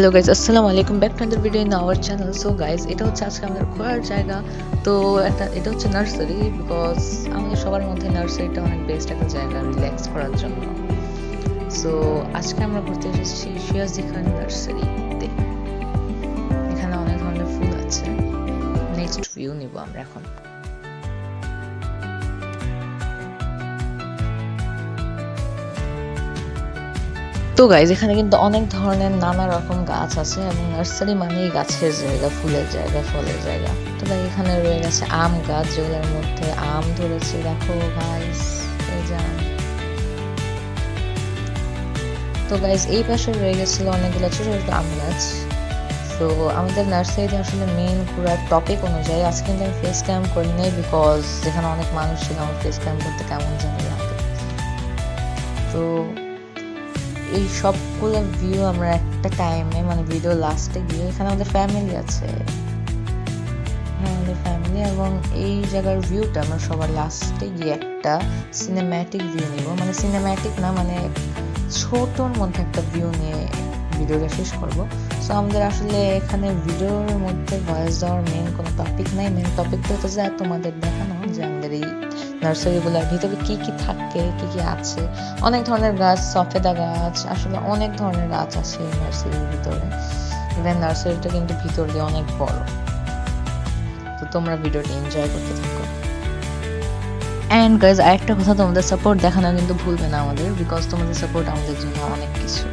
Hello guys, আসসালামু আলাইকুম, back to another video in our channel. So guys, এটা হচ্ছে আজকে আমাদের ঘোরার জায়গা। তো এটা হচ্ছে নার্সারি, বিকজ আমাদের সবার মধ্যে নার্সারিটা অনেক বেস্ট একটা জায়গা রিল্যাক্স করার জন্য। সো আজকে আমরা ঘুরতে এসেছি শিয়াজি খান নার্সারিতে। এখানে অনেক ধরনের ফুল আছে। নেক্সট ভিউ নিব আমরা এখন। তো গাইজ, এখানে কিন্তু অনেক ধরনের নানা রকম গাছ আছে এবং নার্সারি মানেই গাছের জায়গা, ফুলের জায়গা, ফলের জায়গা। তো ভাই এখানে রয়ে গেছে আম গাছ, যেগুলোর মধ্যে আম ধরেছে। দেখো গাইজ, এই যে আম। তো গাইজ, এই পাশে রয়ে গেছিল অনেকগুলো ছোট ছোট আম গাছ। তো আমাদের নার্সারিতে আসলে মেইন ঘোরার টপিক অনুযায়ী আজকে কিন্তু আমি ফেস ক্যাম্প করি নাই, বিকজ যেখানে অনেক মানুষ ছিল, আমার ফেস ক্যাম্প করতে কেমন জানি লাগে। তো এই সবগুলো ভিউ আমরা একটা টাইমে, মানে ভিডিও লাস্টে গিয়ে, এখানে আমাদের ফ্যামিলি আছে, হ্যাঁ আমাদের ফ্যামিলি, এবং এই জায়গার ভিউটা আমরা সবার লাস্টে গিয়ে একটা সিনেম্যাটিক ভিউ নিব। মানে সিনেম্যাটিক না, মানে ছোটোর মধ্যে একটা ভিউ নিয়ে ভিডিওটা শেষ করবো। সো আমাদের আসলে এখানে ভিডিওর মধ্যে ভয়েস দেওয়ার মেন কোনো টপিক নাই। মেন টপিকটা হচ্ছে যে তোমাদের দেখানো যে আমাদের এই নার্সারিগুলোর ভিতরে কি কি থাকে, কি কি আছে। অনেক ধরনের গাছ, সফেদা গাছ, আসলে অনেক ধরনের গাছ আছে এই নার্সারির ভিতরে। ইভেন নার্সারিটা কিন্তু ভিতর দিয়ে অনেক বড়। তো তোমরা ভিডিওটা এনজয় করতে থাকো। অ্যান্ড গাইজ, আরেকটা কথা, তোমাদের সাপোর্ট দেখানো কিন্তু ভুলবে না আমাদের, বিকজ তোমাদের সাপোর্ট আমাদের জন্য অনেক কিছু।